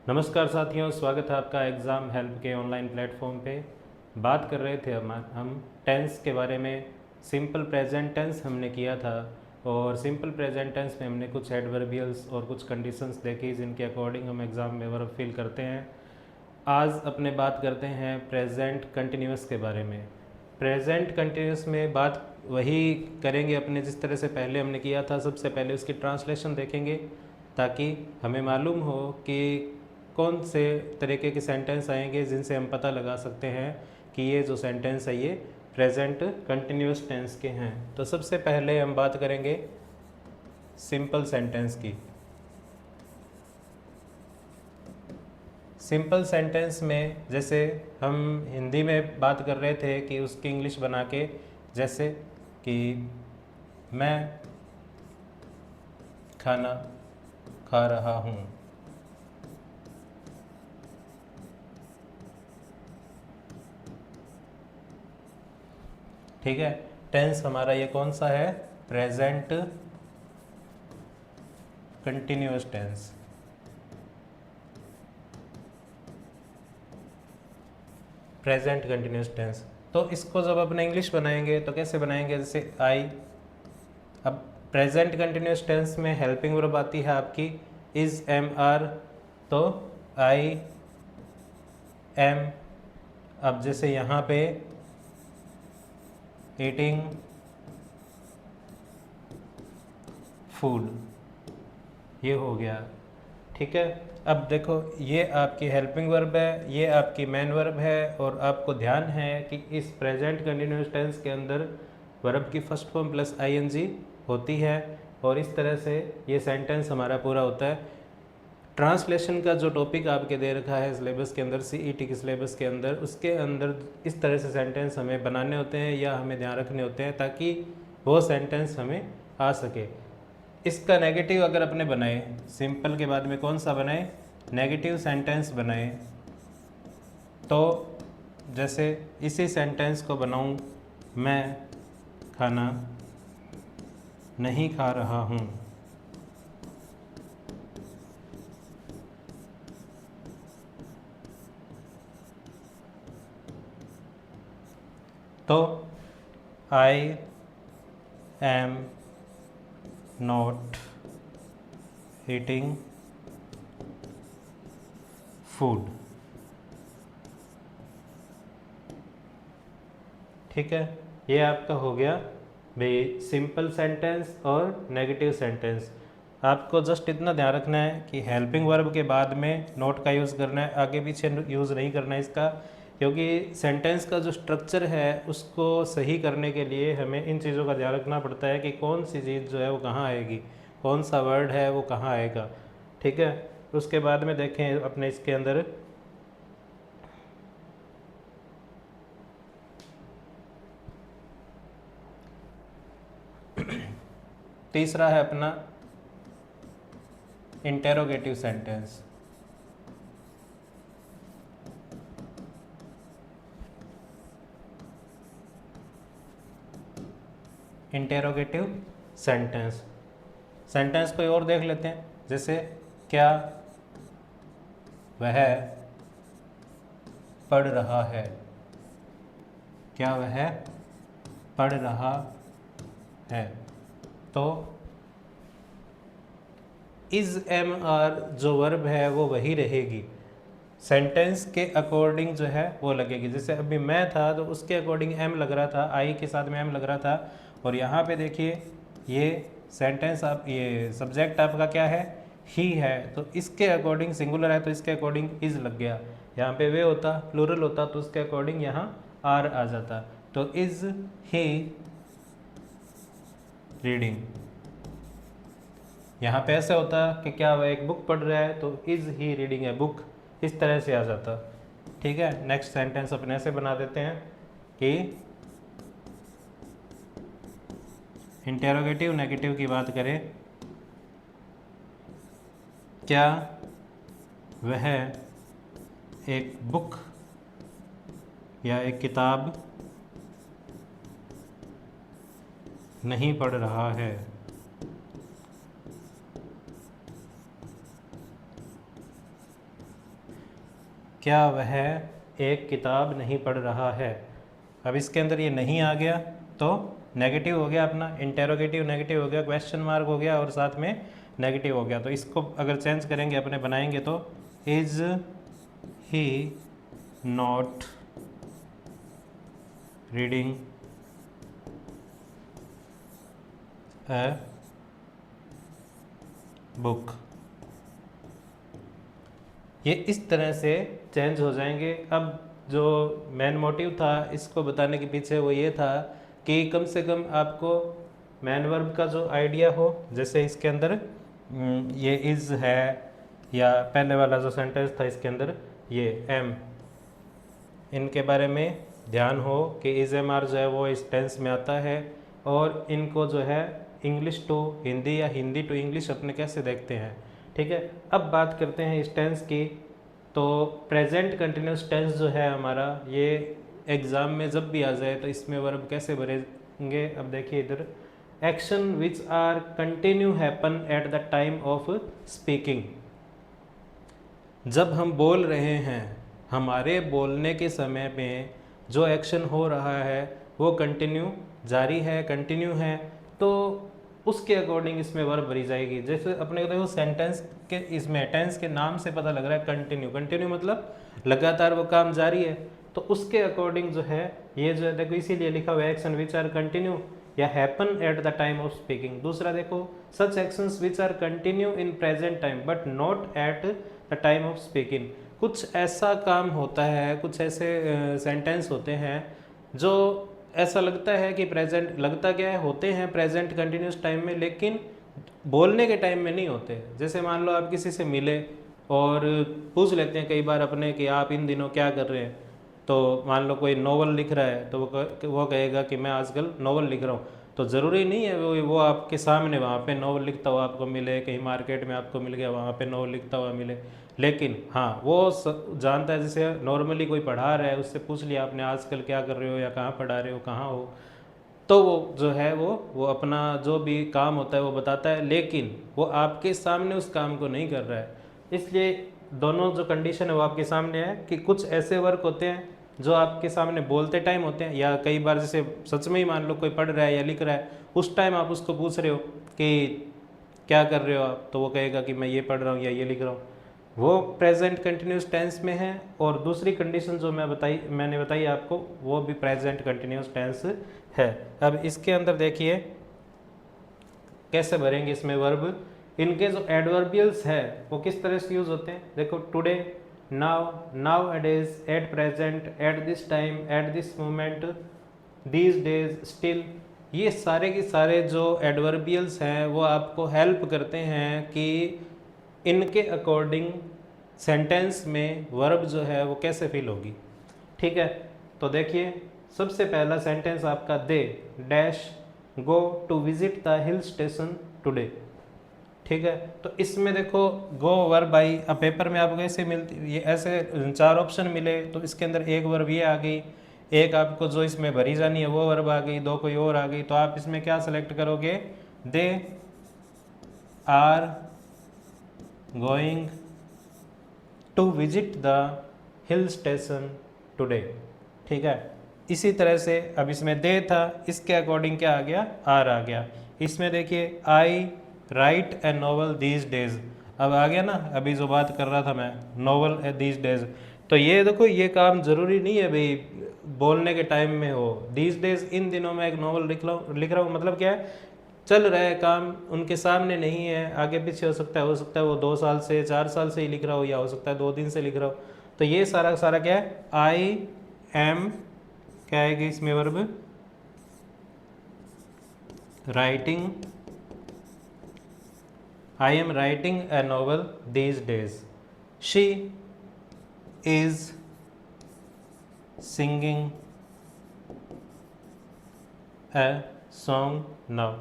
नमस्कार साथियों, स्वागत है आपका एग्ज़ाम हेल्प के ऑनलाइन प्लेटफॉर्म पे। बात कर रहे थे हम टेंस के बारे में। सिंपल प्रेजेंट टेंस हमने किया था और सिंपल प्रेजेंट टेंस में हमने कुछ एडवर्बियल्स और कुछ कंडीशंस देखी जिनके अकॉर्डिंग हम एग्ज़ाम में वर्ब फिल करते हैं। आज अपने बात करते हैं प्रेजेंट कंटिन्यूस के बारे में। प्रेजेंट कंटिन्यूस में बात वही करेंगे अपने जिस तरह से पहले हमने किया था। सबसे पहले उसकी ट्रांसलेशन देखेंगे ताकि हमें मालूम हो कि कौन से तरीके के सेंटेंस आएंगे जिनसे हम पता लगा सकते हैं कि ये जो सेंटेंस है ये प्रेजेंट कंटिन्यूस टेंस के हैं। तो सबसे पहले हम बात करेंगे सिंपल सेंटेंस की। सिंपल सेंटेंस में जैसे हम हिंदी में बात कर रहे थे कि उसकी इंग्लिश बना के, जैसे कि मैं खाना खा रहा हूँ। ठीक है, टेंस हमारा ये कौन सा है? Present continuous tense. Present continuous tense. तो इसको जब अपने इंग्लिश बनाएंगे तो कैसे बनाएंगे? जैसे आई। अब प्रेजेंट कंटिन्यूअस टेंस में हेल्पिंग वर्ब आती है आपकी इज, एम, आर। तो आई एम। अब जैसे यहाँ पे ईटिंग फूड, ये हो गया। ठीक है, अब देखो ये आपकी हेल्पिंग वर्ब है, ये आपकी मेन वर्ब है, और आपको ध्यान है कि इस प्रेजेंट कंटिन्यूअस टेंस के अंदर वर्ब की फर्स्ट फॉर्म प्लस आईएनजी होती है, और इस तरह से ये सेंटेंस हमारा पूरा होता है। ट्रांसलेशन का जो टॉपिक आपके दे रखा है सिलेबस के अंदर, सीईटी के सिलेबस के अंदर, उसके अंदर इस तरह से सेंटेंस हमें बनाने होते हैं या हमें ध्यान रखने होते हैं ताकि वो सेंटेंस हमें आ सके। इसका नेगेटिव अगर अपने बनाए, सिंपल के बाद में कौन सा बनाए? नेगेटिव सेंटेंस बनाए। तो जैसे इसी सेंटेंस को बनाऊं, मैं खाना नहीं खा रहा हूँ। तो I am not eating food. ठीक है, ये आपका हो गया भाई सिंपल सेंटेंस और नेगेटिव सेंटेंस। आपको जस्ट इतना ध्यान रखना है कि हेल्पिंग वर्ब के बाद में नोट का यूज़ करना है, आगे पीछे यूज़ नहीं करना है इसका, क्योंकि सेंटेंस का जो स्ट्रक्चर है उसको सही करने के लिए हमें इन चीज़ों का ध्यान रखना पड़ता है कि कौन सी चीज़ जो है वो कहाँ आएगी, कौन सा वर्ड है वो कहाँ आएगा। ठीक है, उसके बाद में देखें अपने इसके अंदर तीसरा है अपना interrogative sentence. Interrogative sentence. Sentence कोई और देख लेते हैं, जैसे क्या वह पढ़ रहा है? क्या वह पढ़ रहा है? तो इज, एम, आर जो वर्ब है वो वही रहेगी, सेंटेंस के अकॉर्डिंग जो है वो लगेगी। जैसे अभी मैं था तो उसके अकॉर्डिंग एम लग रहा था, आई के साथ में एम लग रहा था, और यहाँ पे देखिए ये सेंटेंस आप, ये सब्जेक्ट आपका क्या है? ही है, तो इसके अकॉर्डिंग सिंगुलर है तो इसके अकॉर्डिंग इज लग गया। यहाँ पे वे होता, प्लूरल होता तो उसके अकॉर्डिंग यहाँ आर आ जाता। तो इज ही रीडिंग, यहाँ पे ऐसे होता कि क्या वह एक बुक पढ़ रहा है, तो is he reading a book, इस तरह से आ जाता। ठीक है, नेक्स्ट सेंटेंस अपने ऐसे बना देते हैं कि इंटेरोगेटिव नेगेटिव की बात करें, क्या वह एक बुक या एक किताब नहीं पढ़ रहा है? क्या वह एक किताब नहीं पढ़ रहा है। अब इसके अंदर ये नहीं आ गया तो नेगेटिव हो गया, अपना इंटेरोगेटिव नेगेटिव हो गया, क्वेश्चन मार्क हो गया और साथ में नेगेटिव हो गया। तो इसको अगर चेंज करेंगे अपने बनाएंगे तो is he not reading a book. ये इस तरह से चेंज हो जाएंगे। अब जो मेन मोटिव था इसको बताने के पीछे वो ये था कि कम से कम आपको मैन वर्ब का जो आइडिया हो, जैसे इसके अंदर ये इज़ है, या पहले वाला जो सेंटेंस था इसके अंदर ये एम, इनके बारे में ध्यान हो कि इज़ एम आर जो है वो इस टेंस में आता है, और इनको जो है इंग्लिश टू हिंदी या हिंदी टू इंग्लिश अपने कैसे देखते हैं। ठीक है, अब बात करते हैं इस टेंस की। तो प्रेजेंट कंटिन्यूस टेंस जो है हमारा, ये एग्ज़ाम में जब भी आ जाए तो इसमें वर्ब कैसे भरेंगे। अब देखिए इधर, action which are continue happen at the time of speaking. जब हम बोल रहे हैं, हमारे बोलने के समय में जो एक्शन हो रहा है वो कंटिन्यू जारी है, कंटिन्यू है, तो उसके अकॉर्डिंग इसमें वर्ब भरी जाएगी। जैसे अपने को देखो सेंटेंस के इसमें टेंस के नाम से पता लग रहा है कंटिन्यू, कंटिन्यू मतलब लगातार वो काम जारी है, तो उसके अकॉर्डिंग जो है ये जो है देखो इसीलिए लिखा हुआ है एक्शन विच आर कंटिन्यू या happen at the time of speaking. दूसरा देखो, such actions which are continue in present time but not at the time of speaking. कुछ ऐसा काम होता है, कुछ ऐसे सेंटेंस होते हैं जो ऐसा लगता है कि प्रेजेंट, लगता क्या है, होते हैं प्रेजेंट कंटिन्यूस टाइम में, लेकिन बोलने के टाइम में नहीं होते। जैसे मान लो आप किसी से मिले और पूछ लेते हैं कई बार अपने कि आप इन दिनों क्या कर रहे हैं, तो मान लो कोई नॉवल लिख रहा है तो वो कहेगा कि मैं आजकल नॉवल लिख रहा हूँ। तो ज़रूरी नहीं है वो आपके सामने वहाँ पे नॉवल लिखता हुआ आपको मिले, कहीं मार्केट में आपको मिल गया वहाँ पे नॉवल लिखता हुआ मिले, लेकिन हाँ वो जानता है। जैसे नॉर्मली कोई पढ़ा रहा है, उससे पूछ लिया आपने आजकल क्या कर रहे हो या कहाँ पढ़ा रहे हो, कहाँ हो, तो वो जो है वो अपना जो भी काम होता है वो बताता है, लेकिन वो आपके सामने उस काम को नहीं कर रहा है। इसलिए दोनों जो कंडीशन है वो आपके सामने है कि कुछ ऐसे वर्क होते हैं जो आपके सामने बोलते टाइम होते हैं, या कई बार जैसे सच में ही मान लो कोई पढ़ रहा है या लिख रहा है, उस टाइम आप उसको पूछ रहे हो कि क्या कर रहे हो आप, तो वो कहेगा कि मैं ये पढ़ रहा हूँ या ये लिख रहा हूँ, वो प्रेजेंट कंटिन्यूस टेंस में है। और दूसरी कंडीशन जो मैंने बताई आपको, वो भी प्रेजेंट कंटिन्यूस टेंस है। अब इसके अंदर देखिए कैसे भरेंगे इसमें वर्ब। इनके जो एडवर्बियल्स है वो किस तरह से यूज होते हैं, देखो टुडे, नाउ, नाउ अडेज, at present, at this time, at this moment, these days, still, ये सारे के सारे जो एडवर्बियल्स हैं वो आपको हेल्प करते हैं कि इनके अकॉर्डिंग सेंटेंस में वर्ब जो है वो कैसे फिल होगी। ठीक है, तो देखिए सबसे पहला सेंटेंस आपका, they dash go to visit the hill station today. ठीक है, तो इसमें देखो गो वर्ब आई। अब पेपर में आपको ऐसे मिलती, ये ऐसे 4 ऑप्शन मिले, तो इसके अंदर एक वर्ब ये आ गई, एक आपको जो इसमें भरी जानी है वो वर्ब आ गई, 2 कोई और आ गई, तो आप इसमें क्या सेलेक्ट करोगे, they are going to visit the hill station today. ठीक है, इसी तरह से अब इसमें दे था, इसके अकॉर्डिंग क्या आ गया, आर आ गया। इसमें देखिए I write a novel these days, अब आ गया ना, अभी जो बात कर रहा था मैं, नॉवल दीज डेज, तो ये देखो ये काम जरूरी नहीं है भाई बोलने के टाइम में हो। दीज डेज, इन दिनों में एक नॉवल लिख रहा हूँ, मतलब क्या है, चल रहा है काम, उनके सामने नहीं है, आगे पीछे हो सकता है वो 2 साल से 4 साल से ही लिख रहा हो, या हो सकता है 2 दिन से लिख रहा हो। तो ये सारा सारा क्या है, आई एम, क्या आएगी इसमें verb, writing, I am writing a novel these days, she is singing a song now.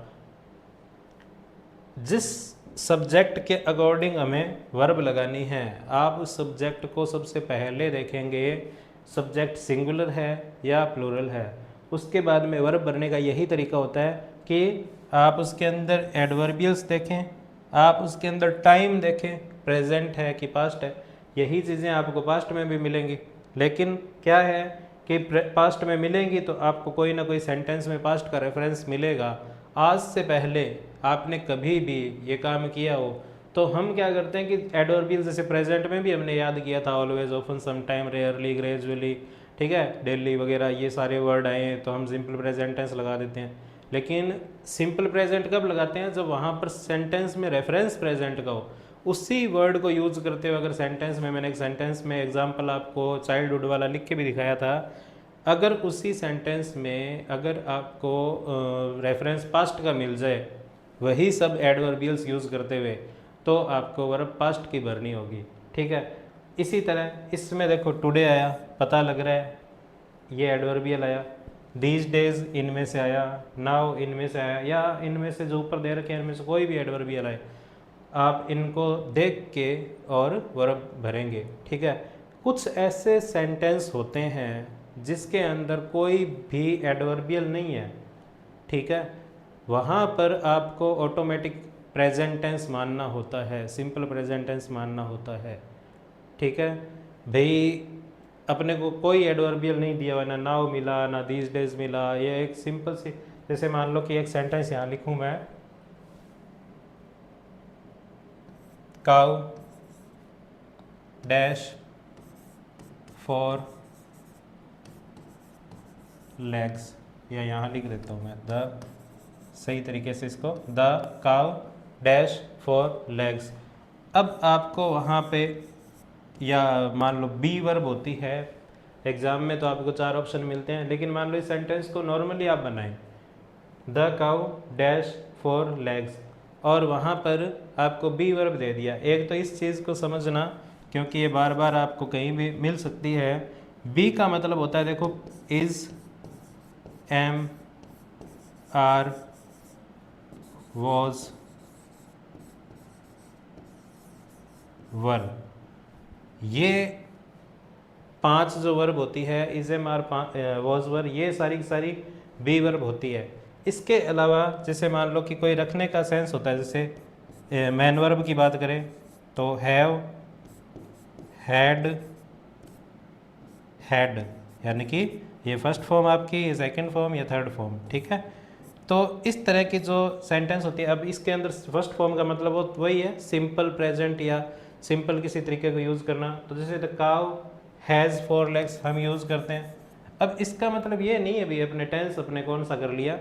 जिस सब्जेक्ट के अकॉर्डिंग हमें वर्ब लगानी है, आप उस सब्जेक्ट को सबसे पहले देखेंगे सब्जेक्ट सिंगुलर है या प्लूरल है, उसके बाद में वर्ब भरने का यही तरीका होता है कि आप उसके अंदर एडवर्बियल्स देखें, आप उसके अंदर टाइम देखें, प्रेजेंट है कि पास्ट है, यही चीज़ें आपको पास्ट में भी मिलेंगी, लेकिन क्या है कि पास्ट में मिलेंगी तो आपको कोई ना कोई सेंटेंस में पास्ट का रेफरेंस मिलेगा। आज से पहले आपने कभी भी ये काम किया हो तो हम क्या करते हैं कि एडवर्बियल जैसे प्रेजेंट में भी हमने याद किया था, always, often, sometime, rarely, gradually, ठीक है, डेली वगैरह, ये सारे वर्ड आए हैं तो हम सिंपल प्रेजेंट टेंस लगा देते हैं। लेकिन सिंपल प्रेजेंट कब लगाते हैं? जब वहाँ पर सेंटेंस में रेफरेंस प्रेजेंट का हो, उसी वर्ड को यूज़ करते हुए अगर सेंटेंस में, मैंने एक सेंटेंस में एग्जांपल आपको चाइल्डहुड वाला लिख के भी दिखाया था, अगर उसी सेंटेंस में अगर आपको रेफरेंस पास्ट का मिल जाए वही सब एडवर्बियल्स यूज़ करते हुए, तो आपको वर्ब पास्ट की भरनी होगी, ठीक है। इसी तरह इसमें देखो टुडे आया, पता लग रहा है ये एडवर्बियल आया, दीज डेज इनमें से आया, नाउ इनमें से आया, या इनमें से जो ऊपर दे रखे हैं इनमें से कोई भी एडवर्बियल आए, आप इनको देख के और वर्ब भरेंगे, ठीक है। कुछ ऐसे सेंटेंस होते हैं जिसके अंदर कोई भी एडवर्बियल नहीं है, ठीक है, वहाँ पर आपको ऑटोमेटिक प्रेजेंट टेंस मानना होता है, सिंपल प्रेजेंट टेंस मानना होता है, ठीक है। भाई अपने को कोई एडवर्बियल नहीं दिया हुआ, ना नाउ मिला, ना दीज डेज मिला, ये एक सिंपल सी, जैसे मान लो कि एक सेंटेंस यहाँ लिखूँ मैं, काउ डैश फॉर लेग्स, या यहाँ लिख देता हूँ मैं द, सही तरीके से इसको, the cow dash for legs. अब आपको वहाँ पे, या मान लो बी वर्ब होती है, एग्ज़ाम में तो आपको 4 ऑप्शन मिलते हैं, लेकिन मान लो इस सेंटेंस को नॉर्मली आप बनाएं, the cow dash for legs, और वहाँ पर आपको बी वर्ब दे दिया। एक तो इस चीज़ को समझना, क्योंकि ये बार बार आपको कहीं भी मिल सकती है। बी का मतलब होता है, देखो, इज़, एम, आर, वॉज, वर, ये 5 जो वर्ब होती है, इज़, एम, आर, वॉज, वर, ये सारी की सारी बी वर्ब होती है। इसके अलावा जैसे मान लो कि कोई रखने का सेंस होता है, जैसे मैन वर्ब की बात करें तो हैव, हैड, हैड, यानी कि ये फर्स्ट फॉर्म आपकी, ये सेकंड फॉर्म, या थर्ड फॉर्म, ठीक है। तो इस तरह की जो सेंटेंस होती है, अब इसके अंदर फर्स्ट फॉर्म का मतलब वही है सिंपल प्रेजेंट या सिंपल किसी तरीके को यूज़ करना। तो जैसे द काउ हैज़ 4 लेग्स हम यूज़ करते हैं। अब इसका मतलब ये नहीं है भाई अपने टेंस अपने कौन सा कर लिया,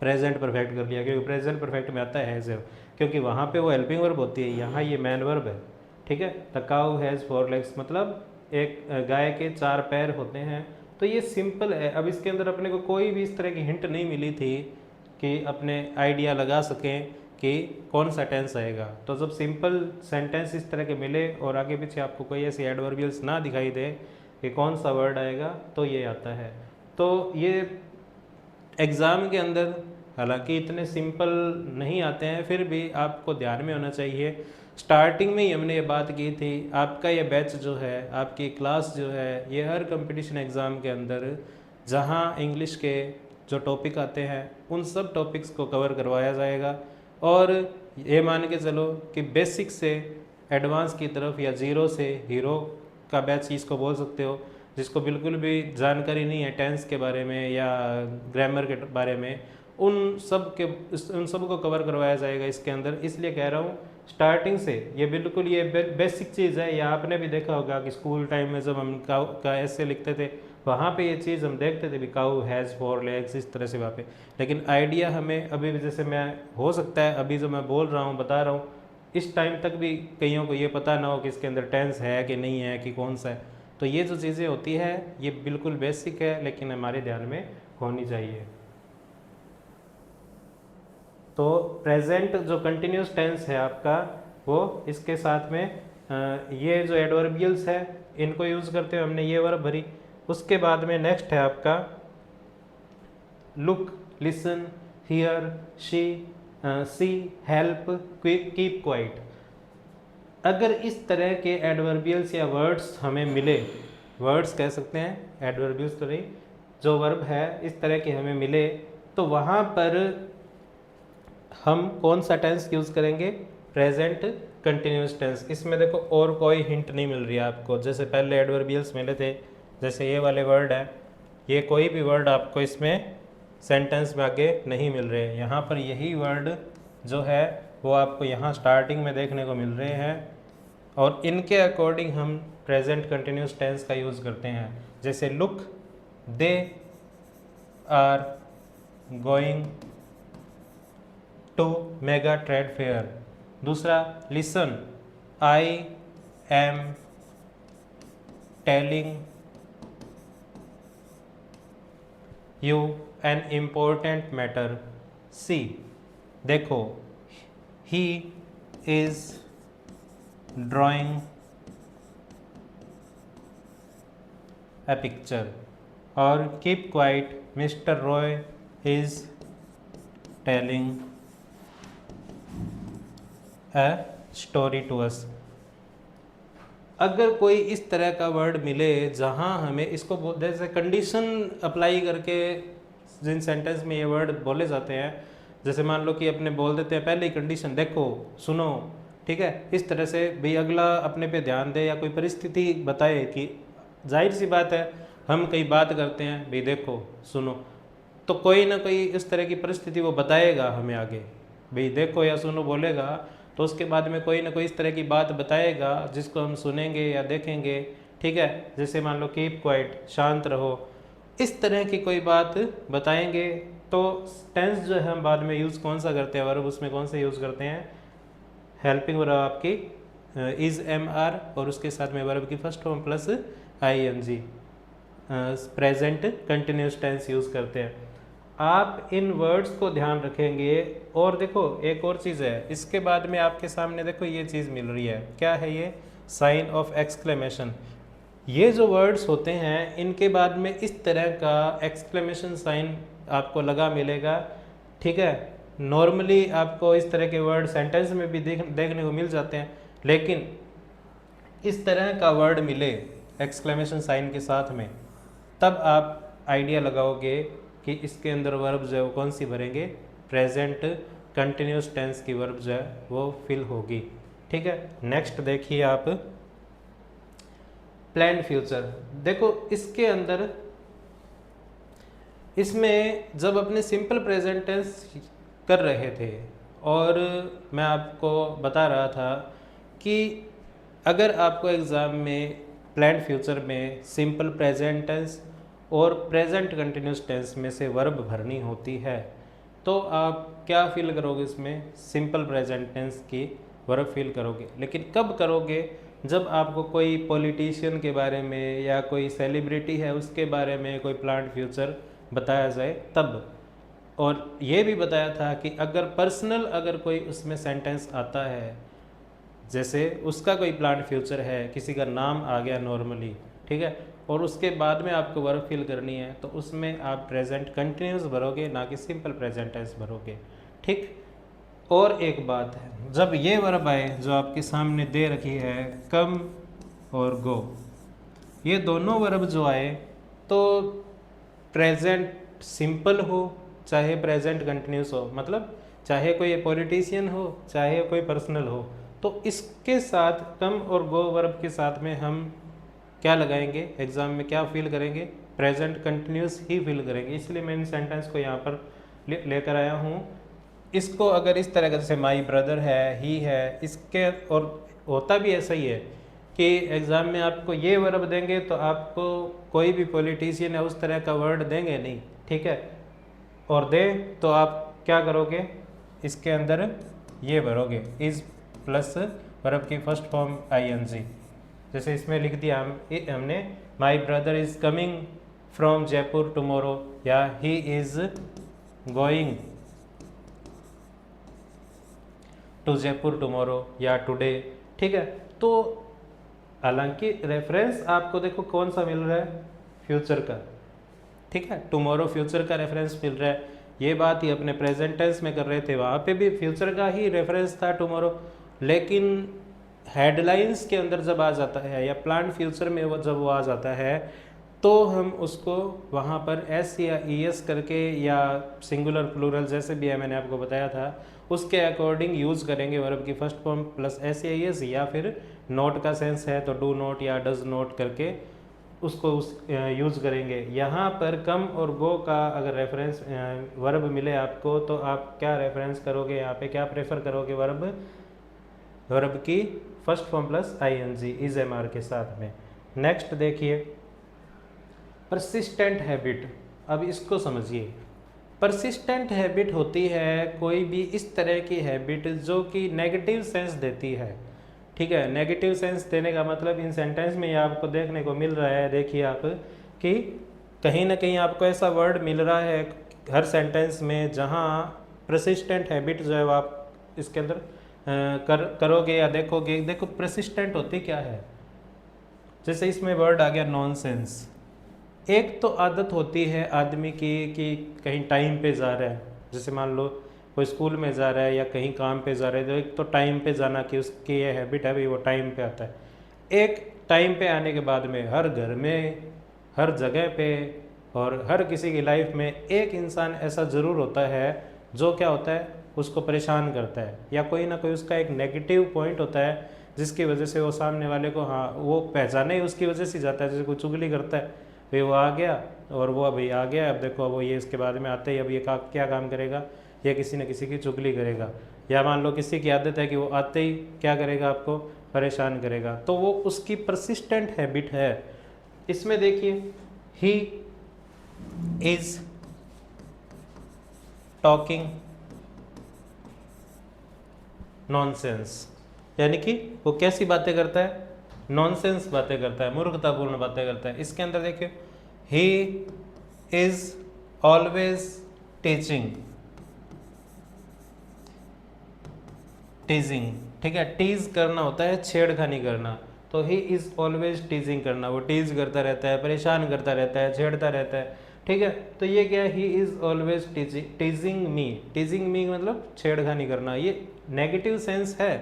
प्रेजेंट परफेक्ट कर लिया, क्योंकि प्रेजेंट परफेक्ट में आता है हैज़, क्योंकि वहाँ पे वो हेल्पिंग वर्ब होती है, यहाँ ये मैन वर्ब है, ठीक है। द काउ हैज़ 4 लेग्स मतलब एक गाय के 4 पैर होते हैं। तो ये सिंपल है। अब इसके अंदर अपने को कोई भी इस तरह की हिंट नहीं मिली थी कि अपने आइडिया लगा सकें कि कौन सा टेंस आएगा। तो जब सिंपल सेंटेंस इस तरह के मिले और आगे पीछे आपको कोई ऐसी एडवर्बियल्स ना दिखाई दे कि कौन सा वर्ड आएगा, तो ये आता है। तो ये एग्ज़ाम के अंदर हालांकि इतने सिंपल नहीं आते हैं, फिर भी आपको ध्यान में होना चाहिए। स्टार्टिंग में ही हमने ये बात की थी, आपका ये बैच जो है, आपकी क्लास जो है, ये हर कंपटीशन एग्ज़ाम के अंदर जहाँ इंग्लिश के जो टॉपिक आते हैं उन सब टॉपिक्स को कवर करवाया जाएगा। और ये मान के चलो कि बेसिक से एडवांस की तरफ, या ज़ीरो से हीरो का बैच इसको बोल सकते हो, जिसको बिल्कुल भी जानकारी नहीं है टेंस के बारे में या ग्रामर के बारे में, उन सब को कवर करवाया जाएगा इसके अंदर। इसलिए कह रहा हूँ स्टार्टिंग से ये बिल्कुल ये बेसिक चीज़ है। या आपने भी देखा होगा कि स्कूल टाइम में जब हम काउ का ऐसे लिखते थे, वहाँ पे ये चीज़ हम देखते थे भी काउ हैज़ 4 लेग्स, इस तरह से वहाँ पे। लेकिन आइडिया हमें अभी भी, जैसे मैं, हो सकता है अभी जो मैं बोल रहा हूँ, बता रहा हूँ, इस टाइम तक भी कईयों को ये पता ना हो कि इसके अंदर टेंस है कि नहीं है, कि कौन सा है। तो ये जो चीज़ें होती है ये बिल्कुल बेसिक है, लेकिन हमारे ध्यान में होनी चाहिए। तो प्रेजेंट जो कंटिन्यूस टेंस है आपका, वो इसके साथ में ये जो एडवर्बियल्स है इनको यूज़ करते हुए हमने ये वर्ब भरी। उसके बाद में नेक्स्ट है आपका look, listen, here, she, see, help, keep quiet. अगर इस तरह के एडवर्बियल्स या वर्ड्स हमें मिले, वर्ड्स कह सकते हैं, एडवर्बियल्स तो नहीं, जो वर्ब है इस तरह के हमें मिले, तो वहाँ पर हम कौन सा टेंस यूज़ करेंगे? Present continuous tense. इसमें देखो और कोई हिंट नहीं मिल रही है आपको, जैसे पहले एडवर्बियल्स मिले थे, जैसे ये वाले वर्ड है, ये कोई भी वर्ड आपको इसमें सेंटेंस में आगे नहीं मिल रहे हैं। यहाँ पर यही वर्ड जो है वो आपको यहाँ स्टार्टिंग में देखने को मिल रहे हैं, और इनके अकॉर्डिंग हम प्रेजेंट कंटिन्यूस टेंस का यूज़ करते हैं। जैसे look, they are going to mega trade fair. दूसरा, listen, I am telling you an important matter. See, देखो, he is drawing a picture। और keep quiet, Mr. Roy is telling a story to us। अगर कोई इस तरह का word मिले जहाँ हमें इसको जैसे कंडीशन अप्लाई करके जिन सेंटेंस में ये वर्ड बोले जाते हैं, जैसे मान लो कि अपने बोल देते हैं पहले ही कंडीशन, देखो, सुनो, ठीक है, इस तरह से भाई अगला अपने पे ध्यान दे या कोई परिस्थिति बताए कि जाहिर सी बात है हम कई बात करते हैं भाई देखो सुनो, तो कोई ना कोई इस तरह की परिस्थिति वो बताएगा हमें आगे, भाई देखो या सुनो बोलेगा, तो उसके बाद में कोई ना कोई इस तरह की बात बताएगा जिसको हम सुनेंगे या देखेंगे, ठीक है। जैसे मान लो कीप क्वाइट, शांत रहो, इस तरह की कोई बात बताएंगे। तो टेंस जो है हम बाद में यूज़ कौन सा करते हैं, वर्ब उसमें कौन सा यूज़ करते हैं, हेल्पिंग वर्ब आपकी इज एम आर और उसके साथ में वर्ब की first form plus I N G, present continuous tense use करते हैं। आप इन वर्ड्स को ध्यान रखेंगे। और देखो एक और चीज़ है, इसके बाद में आपके सामने देखो ये चीज़ मिल रही है, क्या है ये, साइन ऑफ एक्सक्लेमेशन। ये जो वर्ड्स होते हैं इनके बाद में इस तरह का एक्सक्लेमेशन साइन आपको लगा मिलेगा, ठीक है। नॉर्मली आपको इस तरह के वर्ड सेंटेंस में भी देखने को मिल जाते हैं, लेकिन इस तरह का वर्ड मिले एक्सक्लेमेशन साइन के साथ में, तब आप आइडिया लगाओगे कि इसके अंदर वर्ब जो है वो कौन सी भरेंगे, प्रेजेंट कंटिन्यूस टेंस की वर्ब जो है वो फिल होगी, ठीक है। नेक्स्ट देखिए आप, प्लान्ड फ्यूचर। देखो इसके अंदर, इसमें जब अपने सिंपल प्रेजेंट टेंस कर रहे थे और मैं आपको बता रहा था कि अगर आपको एग्ज़ाम में प्लान्ड फ्यूचर में सिंपल प्रेजेंट टेंस और प्रेजेंट कंटिन्यूस टेंस में से वर्ब भरनी होती है, तो आप क्या फिल करोगे, इसमें सिंपल प्रेजेंट टेंस की वर्ब फिल करोगे। लेकिन कब करोगे, जब आपको कोई पॉलिटिशियन के बारे में या कोई सेलिब्रिटी है उसके बारे में कोई प्लान्ड फ्यूचर बताया जाए तब। और ये भी बताया था कि अगर पर्सनल अगर कोई उसमें सेंटेंस आता है, जैसे उसका कोई प्लान्ड फ्यूचर है, किसी का नाम आ गया नॉर्मली, ठीक है, और उसके बाद में आपको वर्ब फिल करनी है, तो उसमें आप प्रेजेंट कंटिन्यूस भरोगे, ना कि सिंपल प्रेजेंट टेंस भरोगे, ठीक। और एक बात है, जब ये वर्ब आए जो आपके सामने दे रखी है, कम और गो, ये दोनों वर्ब जो आए तो प्रेजेंट सिंपल हो चाहे प्रेजेंट कंटिन्यूस हो, मतलब चाहे कोई पॉलिटिशियन हो चाहे कोई पर्सनल हो, तो इसके साथ कम और गो वर्ब के साथ में हम क्या लगाएंगे, एग्जाम में क्या फिल करेंगे, प्रेजेंट कंटिन्यूस ही फिल करेंगे। इसलिए मैं इन सेंटेंस को यहाँ पर लेकर आया हूँ। इसको अगर इस तरह का, जैसे माई ब्रदर है, ही है, इसके, और होता भी ऐसा ही है कि एग्ज़ाम में आपको ये वर्ब देंगे तो आपको कोई भी पॉलिटिशियन है उस तरह का वर्ड देंगे नहीं, ठीक है, और दे तो आप क्या करोगे, इसके अंदर ये भरोगे, इज़ प्लस वर्ब की फर्स्ट फॉर्म आईएनजी। जैसे इसमें लिख दिया हमने my brother is coming from Jaipur tomorrow, या he is going to Jaipur tomorrow या टुडे, ठीक है। तो हालांकि रेफरेंस आपको देखो कौन सा मिल रहा है, फ्यूचर का, ठीक है, टुमारो फ्यूचर का रेफरेंस मिल रहा है। ये बात ही अपने प्रेजेंट टेंस में कर रहे थे, वहाँ पे भी फ्यूचर का ही रेफरेंस था टुमारो, लेकिन हेडलाइंस के अंदर जब आ जाता है या प्लान्ड फ्यूचर में वो जब वो आ जाता है तो हम उसको वहाँ पर एस या ई एस करके या सिंगुलर प्लूरल जैसे भी है मैंने आपको बताया था, उसके अकॉर्डिंग यूज़ करेंगे वर्ब की फर्स्ट फॉर्म प्लस एस, या फिर नोट का सेंस है तो डू नोट या डज नोट करके उसको यूज़ करेंगे। यहाँ पर कम और गो का अगर रेफरेंस वर्ब मिले आपको तो आप क्या रेफरेंस करोगे, यहाँ पे क्या प्रेफर करोगे, वर्ब की first form plus ING is am are के साथ में। नेक्स्ट देखिए परसिस्टेंट हैबिट। अब इसको समझिए। परसिस्टेंट हैबिट होती है कोई भी इस तरह की हैबिट जो कि नेगेटिव सेंस देती है। ठीक है, नेगेटिव सेंस देने का मतलब इन सेंटेंस में ये आपको देखने को मिल रहा है। देखिए आप कि कहीं ना कहीं आपको ऐसा वर्ड मिल रहा है हर सेंटेंस में जहाँ परसिस्टेंट हैबिट जो है वो आप इसके अंदर करोगे या देखोगे। देखो परसिस्टेंट होती क्या है, जैसे इसमें वर्ड आ गया नॉनसेंस। एक तो आदत होती है आदमी की कि कहीं टाइम पे जा रहा है, जैसे मान लो कोई स्कूल में जा रहा है या कहीं काम पे जा रहा है, तो एक तो टाइम पे जाना कि उसकी ये हैबिट है भाई वो टाइम पे आता है। एक टाइम पे आने के बाद में हर घर में, हर जगह पे और हर किसी की लाइफ में एक इंसान ऐसा ज़रूर होता है जो क्या होता है उसको परेशान करता है, या कोई ना कोई उसका एक नेगेटिव पॉइंट होता है जिसकी वजह से वो सामने वाले को, हाँ वो पहचाने ही उसकी वजह से जाता है। जैसे कोई चुगली करता है, भाई वो आ गया और वो अभी आ गया, अब देखो वो ये इसके बाद में आते ही अब ये क्या काम करेगा, ये किसी न किसी की चुगली करेगा। या मान लो किसी की आदत है कि वो आते ही क्या करेगा, आपको परेशान करेगा, तो वो उसकी परसिस्टेंट हैबिट है। इसमें देखिए ही इज टॉकिंग नॉनसेंस, यानी कि वो कैसी बातें करता है, नॉनसेंस बातें करता है, मूर्खतापूर्ण बातें करता है। इसके अंदर देखिए ही इज ऑलवेज टीचिंग, टीजिंग। ठीक है, टीज करना होता है छेड़खानी करना, तो ही इज ऑलवेज टीजिंग करना, वो टीज करता रहता है, परेशान करता रहता है, छेड़ता रहता है। ठीक है, तो ये क्या है, ही इज ऑलवेज टीजिंग मी। टीजिंग मी मतलब छेड़खानी करना, ये नेगेटिव सेंस है।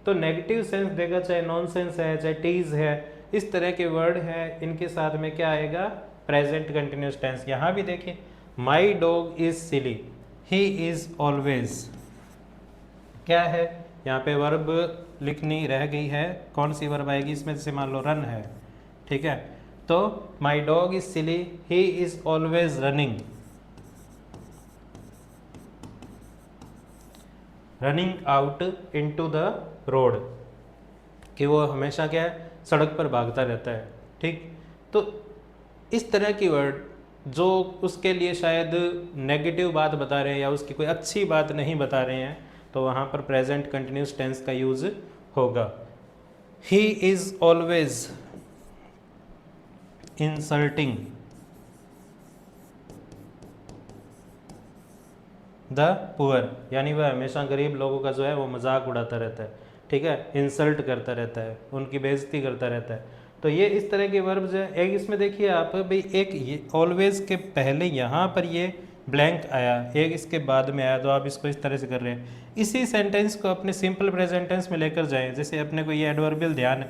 तो नेगेटिव सेंस देगा, चाहे नॉनसेंस है चाहे टीज है, इस तरह के वर्ड है, इनके साथ में क्या आएगा, प्रेजेंट कंटिन्यूस टेंस। यहाँ भी देखिए my dog is silly, he is always क्या है, यहाँ पे वर्ब लिखनी रह गई है, कौन सी वर्ब आएगी इसमें, जैसे मान लो रन है। ठीक है, तो my dog is silly, he is always running, running out into the road, कि वो हमेशा क्या है, सड़क पर भागता रहता है। ठीक, तो इस तरह की वर्ड जो उसके लिए शायद नेगेटिव बात बता रहे हैं या उसकी कोई अच्छी बात नहीं बता रहे हैं, तो वहाँ पर प्रेजेंट कंटिन्यूस टेंस का यूज होगा। He is always insulting the poor, यानी वह हमेशा गरीब लोगों का जो है वो मजाक उड़ाता रहता है। ठीक है, इंसल्ट करता रहता है, उनकी बेइज्जती करता रहता है। तो ये इस तरह के वर्ब जो है, एक इसमें देखिए आप भाई, एक ये ऑलवेज के पहले यहाँ पर ये ब्लैंक आया, एक इसके बाद में आया, तो आप इसको इस तरह से कर रहे हैं। इसी सेंटेंस को अपने सिंपल प्रेजेंट टेंस में लेकर जाएं। जैसे अपने को ये एडवर्बियल ध्यान,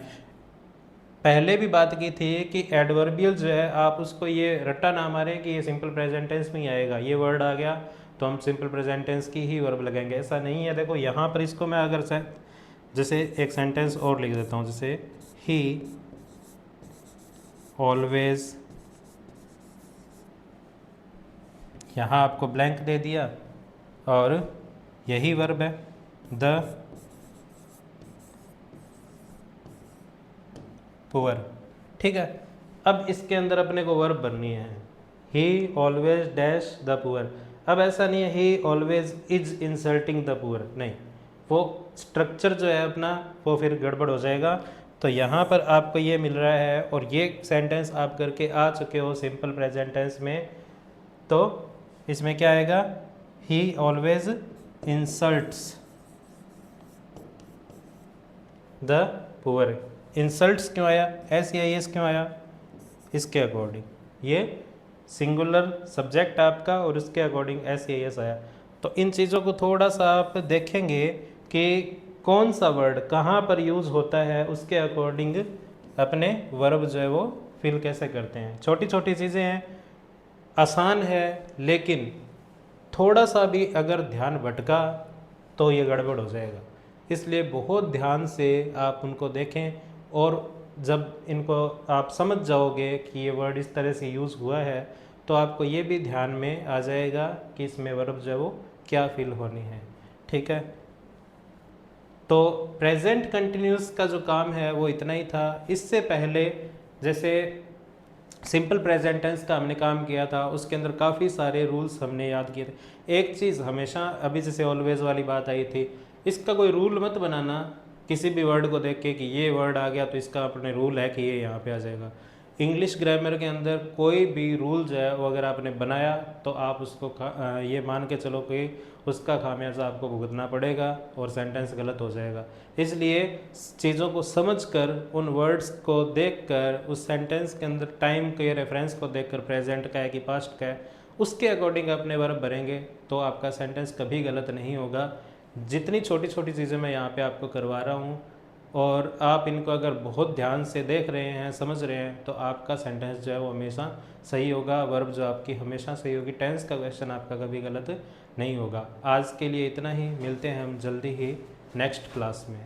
पहले भी बात की थी कि एडवर्बियल जो है आप उसको ये रट्टा ना मारें कि ये सिंपल प्रेजेंट टेंस में ही आएगा, ये वर्ड आ गया तो हम सिंपल प्रेजेंट टेंस की ही वर्ब लगाएंगे, ऐसा नहीं है। देखो यहाँ पर इसको मैं अगर जैसे एक सेंटेंस और लिख देता हूँ, जैसे ही ऑलवेज, यहाँ आपको ब्लैंक दे दिया और यही वर्ब है, द पुअर। ठीक है, अब इसके अंदर अपने को वर्ब बननी है, ही ऑलवेज डैश द पुअर। अब ऐसा नहीं है ही always is insulting the poor, नहीं, वो स्ट्रक्चर जो है अपना वो फिर गड़बड़ हो जाएगा। तो यहाँ पर आपको ये मिल रहा है और ये सेंटेंस आप करके आ चुके हो सिंपल प्रेजेंट टेंस में, तो इसमें क्या आएगा, ही always insults the poor. Insults क्यों आया, SEIS क्यों आया, इसके अकॉर्डिंग ये सिंगुलर सब्जेक्ट आपका और उसके अकॉर्डिंग SEIS आया। तो इन चीज़ों को थोड़ा सा आप देखेंगे कि कौन सा वर्ड कहाँ पर यूज़ होता है, उसके अकॉर्डिंग अपने वर्ब जो है वो फिल कैसे करते हैं। छोटी छोटी चीज़ें हैं, आसान है, लेकिन थोड़ा सा भी अगर ध्यान भटका तो ये गड़बड़ हो जाएगा। इसलिए बहुत ध्यान से आप उनको देखें, और जब इनको आप समझ जाओगे कि ये वर्ड इस तरह से यूज़ हुआ है, तो आपको ये भी ध्यान में आ जाएगा कि इसमें वर्ब जो है वो क्या फिल होनी है। ठीक है, तो प्रेजेंट कंटिन्यूस का जो काम है वो इतना ही था। इससे पहले जैसे सिंपल प्रेजेंट टेंस का हमने काम किया था, उसके अंदर काफ़ी सारे रूल्स हमने याद किए थे। एक चीज़ हमेशा, अभी जैसे ऑलवेज वाली बात आई थी, इसका कोई रूल मत बनाना किसी भी वर्ड को देख के कि ये वर्ड आ गया तो इसका अपने रूल है कि ये यहाँ पे आ जाएगा। इंग्लिश ग्रामर के अंदर कोई भी रूल जो है वो अगर आपने बनाया तो आप उसको ये मान के चलो कि उसका खामियाजा आपको भुगतना पड़ेगा और सेंटेंस गलत हो जाएगा। इसलिए चीज़ों को समझकर, उन वर्ड्स को देखकर, उस सेंटेंस के अंदर टाइम के रेफरेंस को देखकर, प्रेजेंट का है कि पास्ट का है, उसके अकॉर्डिंग अपने वर्ब भरेंगे तो आपका सेंटेंस कभी गलत नहीं होगा। जितनी छोटी छोटी चीज़ें मैं यहाँ पे आपको करवा रहा हूँ और आप इनको अगर बहुत ध्यान से देख रहे हैं, समझ रहे हैं, तो आपका सेंटेंस जो है वो हमेशा सही होगा, वर्ब जो आपकी हमेशा सही होगी, टेंस का क्वेश्चन आपका कभी गलत नहीं होगा। आज के लिए इतना ही, मिलते हैं हम जल्दी ही नेक्स्ट क्लास में।